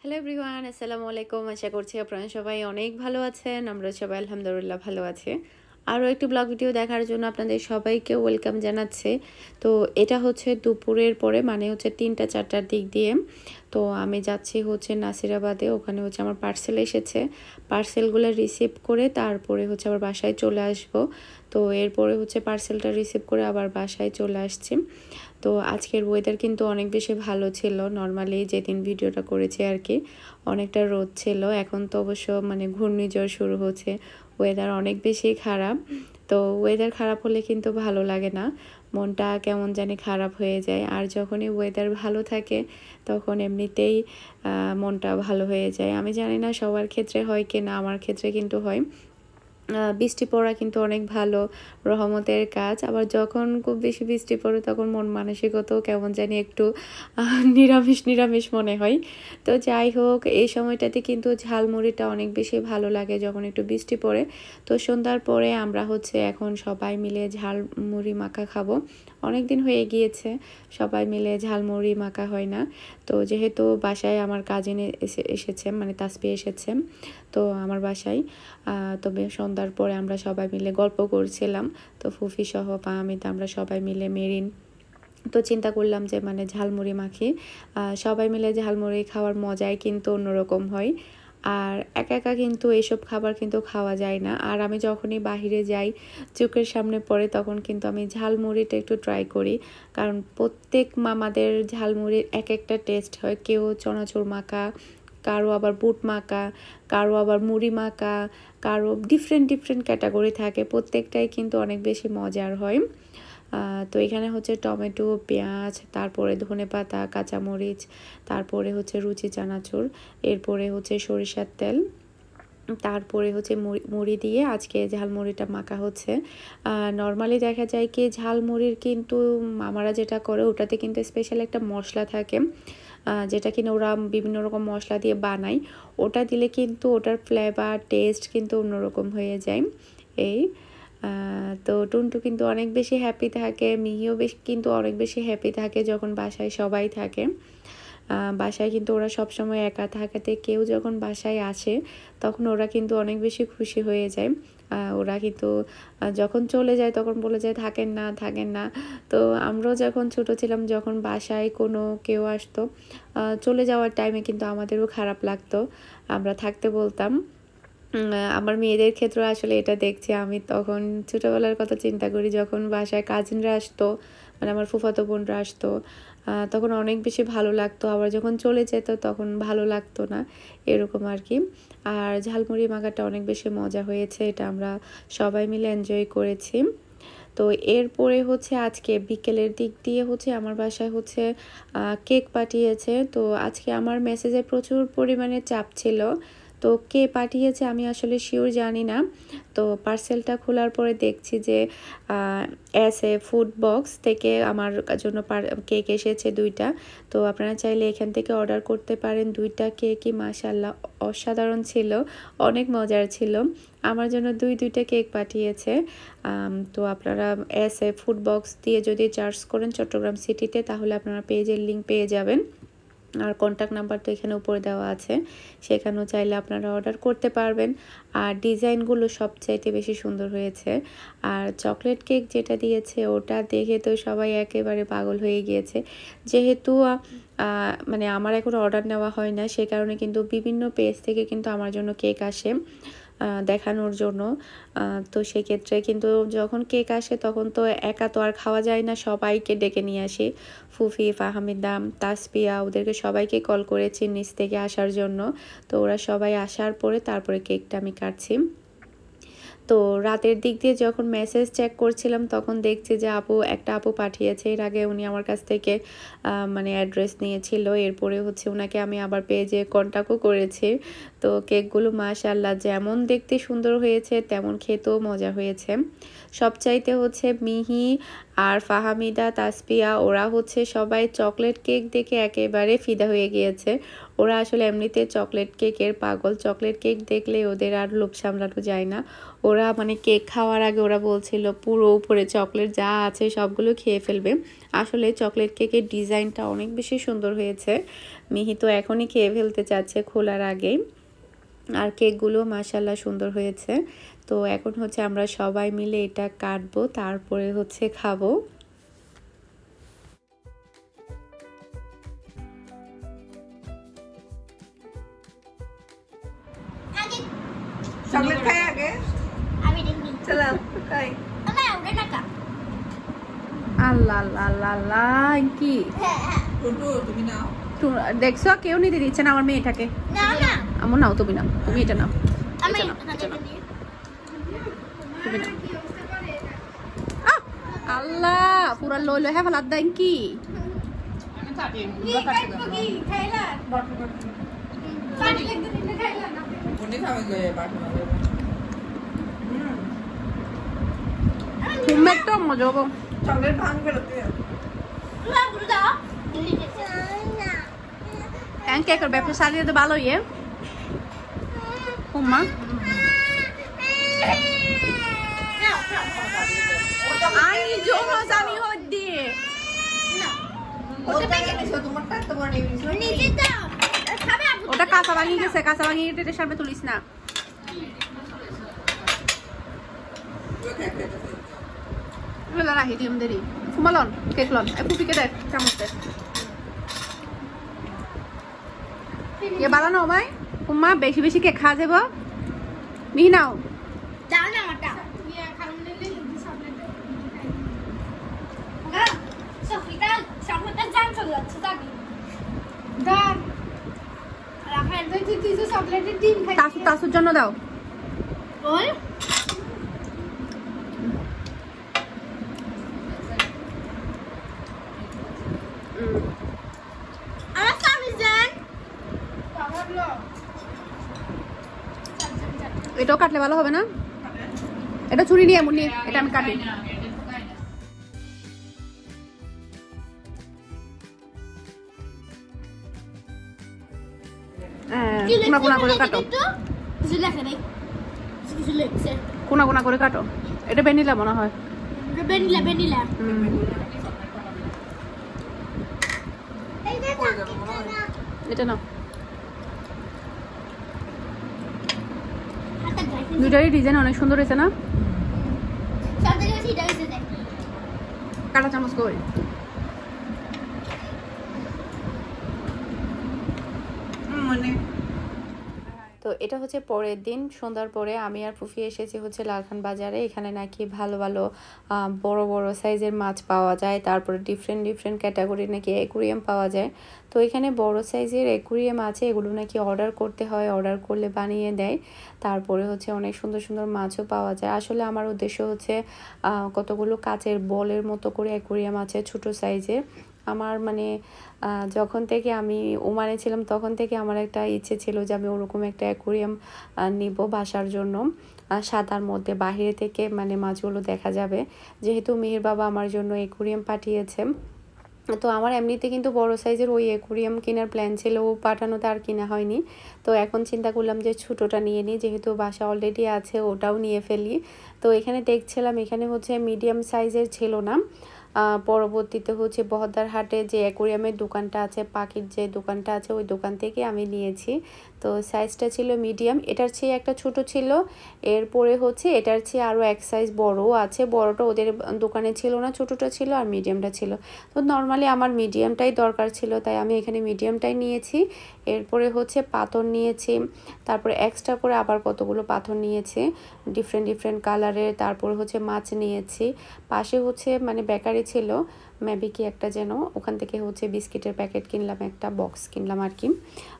Hello everyone, আসসালামু আলাইকুম। আশা করছি আপনারা সবাই অনেক ভালো আছেন। আমরা সবাই আলহামদুলিল্লাহ ভালো আছি। আরও একটি ব্লগ ভিডিও দেখার জন্য আপনাদের সবাইকে ওয়েলকাম জানাচ্ছি। তো এটা হচ্ছে দুপুরের পরে, মানে হচ্ছে ৩টা-৪টার দিক দিয়ে। তো আমি যাচ্ছি হচ্ছে নাসিরাবাদে। ওখানে হচ্ছে আমার পার্সেল এসেছে। পার্সেলগুলো রিসিভ করে তারপরে হচ্ছে আবার বাসায় চলে আসব। তো এরপরে হচ্ছে পার্সেলটা রিসিভ করে আবার বাসায় চলে আসছি। তো আজকের ওয়েদার কিন্তু অনেক বেশি ভালো ছিল। নর্মালি যেদিন ভিডিওটা করেছি আর কি, অনেকটা রোদ ছিল। এখন তো অবশ্য মানে ঘূর্ণিঝড় শুরু হচ্ছে, ওয়েদার অনেক বেশি খারাপ। তো ওয়েদার খারাপ হলে কিন্তু ভালো লাগে না, মনটা কেমন জানি খারাপ হয়ে যায়। আর যখনই ওয়েদার ভালো থাকে তখন এমনিতেই মনটা ভালো হয়ে যায়। আমি জানি না সবার ক্ষেত্রে হয় কি না, আমার ক্ষেত্রে কিন্তু হয়। বৃষ্টি পড়া কিন্তু অনেক ভালো, রহমতের কাজ। আবার যখন খুব বেশি বৃষ্টি পড়ে তখন মন মানসিকতাও কেমন জানি একটু নিরামিষ নিরামিষ মনে হয়। তো যাই হোক, এই সময়টাতে কিন্তু ঝালমুড়িটা অনেক বেশি ভালো লাগে যখন একটু বৃষ্টি পড়ে। তো সন্ধ্যার পরে আমরা হচ্ছে এখন সবাই মিলে ঝালমুড়ি মাখা খাবো। অনেক দিন হয়ে গিয়েছে সবাই মিলে ঝালমুড়ি মাখা হয় না। তো যেহেতু বাসায় আমার কাজিন এসেছে, মানে তাসপি এসেছে তো আমার বাসায়, তবে সন্ধ্যার পরে আমরা সবাই মিলে গল্প করছিলাম। তো ফুফি সহ পাহামিদ আমরা সবাই মিলে মেরিন, তো চিন্তা করলাম যে মানে ঝালমুড়ি মাখি। সবাই মিলে ঝালমুড়ি খাওয়ার মজাই কিন্তু অন্যরকম হয়। আর একা একা কিন্তু এইসব খাবার কিন্তু খাওয়া যায় না। আর আমি যখনই বাহিরে যাই, চোখের সামনে পড়ে, তখন কিন্তু আমি ঝালমুড়িটা একটু ট্রাই করি। কারণ প্রত্যেক মামাদের ঝালমুড়ির এক একটা টেস্ট হয়। কেউ চানাচুর মাখা, কারো আবার বুট মাখা, কারো আবার মুড়ি মাখা, কারো ডিফারেন্ট ডিফারেন্ট ক্যাটাগরি থাকে। প্রত্যেকটাই কিন্তু অনেক বেশি মজার হয়। তো এখানে হচ্ছে টমেটো, পেঁয়াজ, তারপরে ধনেপাতা, কাঁচামরিচ, তারপরে হচ্ছে রুচি চানাচুর, এরপরে হচ্ছে সরিষার তেল, তারপরে হচ্ছে মুড়ি দিয়ে আজকে ঝালমুড়িটা মাখা হচ্ছে। নর্মালি দেখা যায় কি ঝালমুড়ির কিন্তু মামারা যেটা করে ওটাতে কিন্তু স্পেশাল একটা মশলা থাকে, যেটা কিনা ওরা বিভিন্ন রকম মশলা দিয়ে বানায়। ওটা দিলে কিন্তু ওটার ফ্লেভার টেস্ট কিন্তু অন্যরকম হয়ে যায়। এই তো টুনটু কিন্তু অনেক বেশি হ্যাপি থাকে, মিহিও বেশ কিন্তু অনেক বেশি হ্যাপি থাকে যখন বাসায় সবাই থাকে। বাসায় কিন্তু ওরা সবসময় একা থাকাতে কেউ যখন বাসায় আসে তখন ওরা কিন্তু অনেক বেশি খুশি হয়ে যায়। ওরা কিন্তু যখন চলে যায় তখন বলে যায় থাকেন না থাকেন না। তো আমরাও যখন ছোট ছিলাম, যখন বাসায় কোনো কেউ আসতো চলে যাওয়ার টাইমে কিন্তু আমাদেরও খারাপ লাগতো, আমরা থাকতে বলতাম। আমার মেয়েদের ক্ষেত্রেও আসলে এটা দেখছি। আমি তখন ছোটোবেলার কথা চিন্তা করি, যখন বাসায় কাজিনরা আসতো, মানে আমার ফুফাতো বোনরা আসতো, তখন অনেক বেশি ভালো লাগতো। আবার যখন চলে যেত তখন ভালো লাগতো না, এরকম আর কি। আর ঝালমুড়ি মাখাটা অনেক বেশি মজা হয়েছে, এটা আমরা সবাই মিলে এনজয় করেছি। তো এরপরে হচ্ছে আজকে বিকেলের দিক দিয়ে হচ্ছে আমার বাসায় হচ্ছে কেক পাঠিয়েছে। তো আজকে আমার মেসেজে প্রচুর পরিমাণে চাপ ছিল, তো কে পাঠিয়েছে আমি আসলে শিওর জানি না। তো পার্সেলটা খোলার পরে দেখছি যে এস এ ফুড বক্স থেকে আমার জন্য কেক এসেছে 2টা। তো আপনারা চাইলে এখান থেকে অর্ডার করতে পারেন। 2টা কেকই মাশাআল্লাহ অসাধারণ ছিল, অনেক মজার ছিল। আমার জন্য দুইটা কেক পাঠিয়েছে। তো আপনারা এস এ ফুড বক্স দিয়ে যদি চার্জ করেন চট্টগ্রাম সিটিতে, তাহলে আপনারা পেজের লিঙ্ক পেয়ে যাবেন। আর কন্ট্যাক্ট নাম্বার তো এখানে উপরে দেওয়া আছে, সেখানেও চাইলে আপনারা অর্ডার করতে পারবেন। আর ডিজাইনগুলো সবচাইতে বেশি সুন্দর হয়েছে। আর চকলেট কেক যেটা দিয়েছে ওটা দেখে তো সবাই একেবারে পাগল হয়ে গিয়েছে। যেহেতু মানে আমার এখন অর্ডার নেওয়া হয় না, সে কারণে কিন্তু বিভিন্ন পেজ থেকে কিন্তু আমার জন্য কেক আসে দেখানোর জন্য। তো সেক্ষেত্রে কিন্তু যখন কেক আসে তখন তো একা তো আর খাওয়া যায় না, সবাইকে ডেকে নিয়ে আসি। ফুফি, ফাহামিদা, তাসপিয়া, ওদেরকে সবাইকে কল করেছি নিচ থেকে আসার জন্য। তো ওরা সবাই আসার পরে তারপরে কেকটা আমি কাটছি। তো রাতের দিক দিয়ে যখন মেসেজ চেক করছিলাম তখন দেখছি যে একটা আপু পাঠিয়েছে। এর আগে উনি আমার কাছ থেকে মানে অ্যাড্রেস নিয়েছিল, এরপরে হচ্ছে ওনাকে আমি আবার পেজে কন্ট্যাক্টও করেছি। তো কেকগুলো মাশাআল্লাহ যেমন দেখতে সুন্দর হয়েছে তেমন খেতেও মজা হয়েছে। সবচাইতে হচ্ছে মিহি আর ফাহামিদা, তাসপিয়া ওরা হচ্ছে সবাই চকলেট কেক দেখে একেবারে ফিদা হয়ে গিয়েছে। ওরা আসলে এমনিতে চকলেট কেকের পাগল, চকলেট কেক দেখলে ওদের আর লোভ সামলানো যায় না। ওরা মানে কেক খাওয়ার আগে ওরা বলছিল পুরো উপরে চকলেট যা আছে সবগুলো খেয়ে ফেলবে। আসলে চকলেট কেকের ডিজাইনটা অনেক বেশি সুন্দর হয়েছে। মিহি তো এখনই খেয়ে ফেলতে চাচ্ছে খোলার আগেই। আর কেকগুলো মাশাআল্লাহ সুন্দর হয়েছে। তো এখন হচ্ছে আমরা সবাই মিলে এটা কাটবো, তারপরে হচ্ছে খাবো। চকলেট খাই আগে আমি দেখি চলো খাই না ওটা না কা আল্লাহ আল্লাহ আল্লাহ কি টুটু তুমি নাও দেখছো কেউ নিতে দিচ্ছে না আমার মেয়েটাকে। না না আমু নাও, তুমি নাও, তুমি এটা নাও, আমি তুমি নাও। আল্লাহ পুরা লইলো হ্যাঁ ভালো দেন কি তো মজা হবো। চকলেট ভাঙবে কেকের ব্যবসা চালিয়ে তো ভালো ইয়ে উম্মা আমি জমা জানি হদ্দি ওটা কাঁচা ভাঙি গেছে, কাঁচা ভাঙি গেটে সামনে তুলিস না। রাখি দিম দেরি ফুমালন কেক লন ফুপিকে দেখ চামচ দেখ ये बाला ना भाई उम्मा बेशी बेशी के खा जाबो मिही नाও দাও না আমারটা ইয়া খারাপ নিলে সামনেটা না সফিতা সামনেটা জাম চলে যাচ্ছে তাকি দাও রাখার দই তুই তো চকলেটের ডিম খাই তাসুর জন্য দাও ওই আমার সামিজ দেন এটাও কাটলে ভালো হবে না, এটা ছুরি নিয়ে এমন নিয়ে এটা আমি কাটি। কোনা কোনা করে কাটো, কোনা কোনা করে কাটো। এটা ভ্যানিলা মনে হয়, ভ্যানিলা ভ্যানিলা এটা নাও। দুটারই ডিজাইন অনেক সুন্দর হয়েছে না, কাটা চামচ করে। তো এটা হচ্ছে পরের দিন সন্ধ্যার পরে আমি আর ফুফি এসেছি হচ্ছে লালখান বাজারে। এখানে নাকি ভালো ভালো বড় বড় সাইজের মাছ পাওয়া যায়, তারপরে ডিফারেন্ট ডিফারেন্ট ক্যাটাগরি নাকি অ্যাকুরিয়াম পাওয়া যায়। তো এখানে বড় সাইজের অ্যাকুরিয়াম আছে, এগুলো নাকি অর্ডার করতে হয়, অর্ডার করলে বানিয়ে দেয়। তারপরে হচ্ছে অনেক সুন্দর সুন্দর মাছও পাওয়া যায়। আসলে আমার উদ্দেশ্য হচ্ছে কতগুলো কাচের বলের মতো করে অ্যাকুরিয়াম আছে ছোট সাইজের। আমার মানে যখন থেকে আমি ওমানে ছিলাম তখন থেকে আমার একটা ইচ্ছে ছিল যে আমি ওরকম একটা অ্যাকুরিয়াম নিব বাসার জন্য, সাদার মধ্যে বাহিরে থেকে মানে মাছগুলো দেখা যাবে। যেহেতু মিহির বাবা আমার জন্য অ্যাকুরিয়াম পাঠিয়েছে, তো আমার এমনিতে কিন্তু বড় সাইজের ওই অ্যাকুরিয়াম কেনার প্ল্যান ছিল, ও পাঠানোতে আর কিনা হয়নি। তো এখন চিন্তা করলাম যে ছোটোটা নিয়ে নিই, যেহেতু বাসা অলরেডি আছে ওটাও নিয়ে ফেলি। তো এখানে দেখছিলাম এখানে হচ্ছে মিডিয়াম সাইজের ছিল না, পরবর্তীতে হচ্ছে বহদ্দার হাটে যে অ্যাকুরিয়ামের দোকানটা আছে, পাখির যে দোকানটা আছে ওই দোকান থেকে আমি নিয়েছি। তো সাইজটা ছিল মিডিয়াম, এটার চেয়ে একটা ছোট ছিল, এরপরে হচ্ছে এটার চেয়ে আরও এক সাইজ বড়ও আছে। বড়টা ওদের দোকানে ছিল না, ছোটোটা ছিল, আর মিডিয়ামটা ছিল। তো নর্মালি আমার মিডিয়ামটাই দরকার ছিল, তাই আমি এখানে মিডিয়ামটাই নিয়েছি। এরপরে হচ্ছে পাথর নিয়েছি, তারপরে এক্সট্রা করে আবার কতগুলো পাথর নিয়েছি ডিফারেন্ট ডিফারেন্ট কালারের। তারপরে হচ্ছে মাছ নিয়েছি, পাশে হচ্ছে মানে বেকারি ছিল মেবি কি একটা যেন, ওখান থেকে হচ্ছে বিস্কিটের প্যাকেট কিনলাম, একটা বক্স কিনলাম আর কি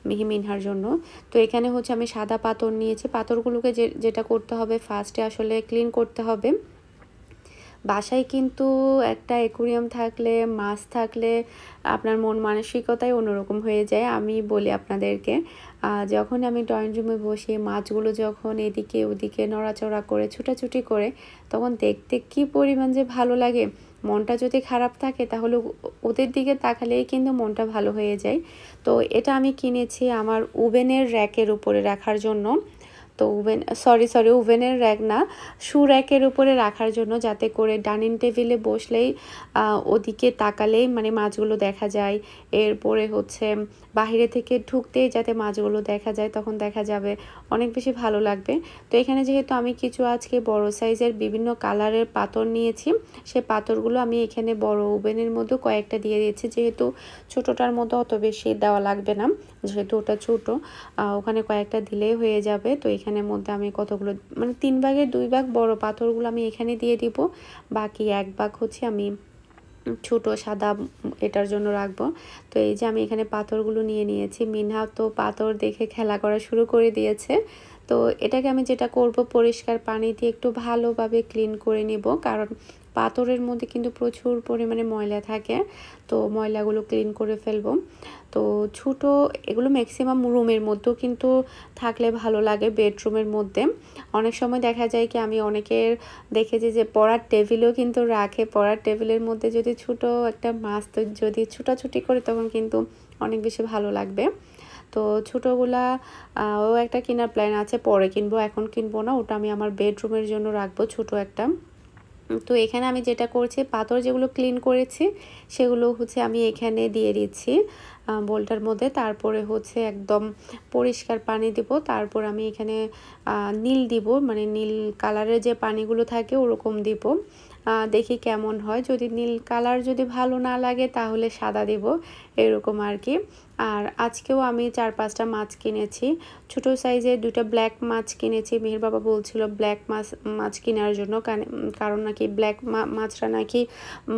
মিহি মিনহার জন্য। তো এখানে হচ্ছে আমি সাদা পাথর নিয়েছি। পাথরগুলোকে যেটা করতে হবে ফার্স্টে আসলে ক্লিন করতে হবে। বাসায় কিন্তু একটা অ্যাকুরিয়াম থাকলে, মাছ থাকলে আপনার মন মানসিকতাই অন্যরকম হয়ে যায়। আমি বলি আপনাদেরকে, যখন আমি ড্রয়িং রুমে বসে মাছগুলো যখন এদিকে ওদিকে নড়াচড়া করে ছুটাছুটি করে, তখন দেখতে কি পরিমাণ যে ভালো লাগে। মনটা যদি খারাপ থাকে তাহলে ওদের দিকে তাকালেই কিন্তু মনটা ভালো হয়ে যায়। তো এটা আমি কিনেছি আমার ওভেনের র্যাকের উপরে রাখার জন্য। তো ওভেনের র্যাক না, শু র্যাকের উপরে রাখার জন্য, যাতে করে ডাইনিং টেবিলে বসলেই ওদিকে তাকালেই মানে মাছগুলো দেখা যায়। এরপরে হচ্ছে বাহিরে থেকে ঢুকতেই যাতে মাছগুলো দেখা যায়, তখন দেখা যাবে অনেক বেশি ভালো লাগবে। তো এখানে যেহেতু আমি কিছু আজকে বড় সাইজের বিভিন্ন কালারের পাথর নিয়েছি, সে পাথরগুলো আমি এখানে বড় ওভেনের মধ্যে কয়েকটা দিয়ে দিয়েছি, যেহেতু ছোটোটার মধ্যে অত বেশি দেওয়া লাগবে না, যেহেতু ওটা ছোটো, ওখানে কয়েকটা দিলেই হয়ে যাবে। তো এখানের মধ্যে আমি কতগুলো মানে 3 ভাগের 2 ভাগ বড় পাথরগুলো আমি এখানে দিয়ে দিব, বাকি 1 ভাগ হচ্ছে আমি ছোট সাদা এটার জন্য রাখবো। তো এই যে আমি এখানে পাথরগুলো নিয়ে নিয়েছি। মিনহা তো পাথর দেখে খেলা করা শুরু করে দিয়েছে। তো এটাকে আমি যেটা করব, পরিষ্কার পানি দিয়ে একটু ভালোভাবে ক্লিন করে নিব, কারণ পাথরের মধ্যে কিন্তু প্রচুর পরিমাণে ময়লা থাকে। তো ময়লাগুলো ক্লিন করে ফেলবো। তো ছোটো এগুলো ম্যাক্সিমাম রুমের মধ্যেও কিন্তু থাকলে ভালো লাগে, বেডরুমের মধ্যে। অনেক সময় দেখা যায় কি, আমি অনেকের দেখেছি যে পড়ার টেবিলেও কিন্তু রাখে, পড়ার টেবিলের মধ্যে যদি ছোটো একটা মাছ তো যদি ছুটাছুটি করে, তখন কিন্তু অনেক বেশি ভালো লাগবে। তো ছোটোগুলা ও একটা কেনার প্ল্যান আছে, পরে কিনবো, এখন কিনবো না, ওটা আমি আমার বেডরুমের জন্য রাখবো ছোটো একটা। তো এখানে আমি যেটা করছি, পাথর যেগুলো ক্লিন করেছি সেগুলো হচ্ছে আমি এখানে দিয়ে দিচ্ছি বোলটার মধ্যে। তারপরে হচ্ছে একদম পরিষ্কার পানি দিব, তারপর আমি এখানে নীল দিব, মানে নীল কালারের যে পানিগুলো থাকে ওরকম দিব। দেখি কেমন হয়, যদি নীল কালার যদি ভালো না লাগে তাহলে সাদা দিব, এরকম আর কি। আর আজকেও আমি 4-5টা মাছ কিনেছি, ছোটো সাইজের 2টা ব্ল্যাক মাছ কিনেছি। মেহের বাবা বলছিল ব্ল্যাক মাছ কেনার জন্য, কারণ নাকি ব্ল্যাক মাছরা নাকি,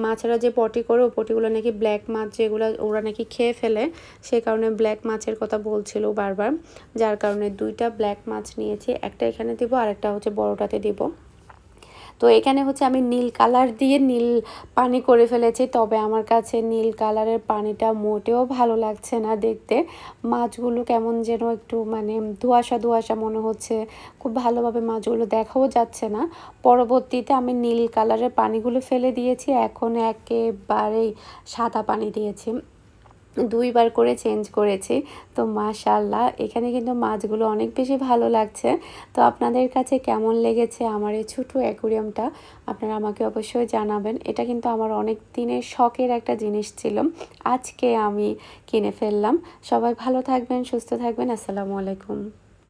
মাছরা যে পটি করে ও পটিগুলো নাকি ব্ল্যাক মাছ যেগুলো ওরা নাকি খেয়ে ফেলে, সে কারণে ব্ল্যাক মাছের কথা বলছিল বারবার, যার কারণে 2টা ব্ল্যাক মাছ নিয়েছি। একটা এখানে দিব আর একটা হচ্ছে বড়টাতে দিব। তো এখানে হচ্ছে আমি নীল কালার দিয়ে নীল পানি করে ফেলেছি, তবে আমার কাছে নীল কালারের পানিটা মোটেও ভালো লাগছে না দেখতে। মাছগুলো কেমন যেন একটু মানে ধোঁয়াশা ধোঁয়াশা মনে হচ্ছে, খুব ভালোভাবে মাছগুলো দেখাও যাচ্ছে না। পরবর্তীতে আমি নীল কালারের পানিগুলো ফেলে দিয়েছি, এখন একেবারেই সাদা পানি দিয়েছি, 2 বার করে চেঞ্জ করেছি। তো মাশাআল্লাহ এখানে কিন্তু মাছগুলো অনেক বেশি ভালো লাগছে। তো আপনাদের কাছে কেমন লেগেছে আমার এই ছোটো অ্যাকুরিয়ামটা, আপনারা আমাকে অবশ্যই জানাবেন। এটা কিন্তু আমার অনেক দিনের শখের একটা জিনিস ছিল, আজকে আমি কিনে ফেললাম। সবাই ভালো থাকবেন, সুস্থ থাকবেন। আসসালামু আলাইকুম।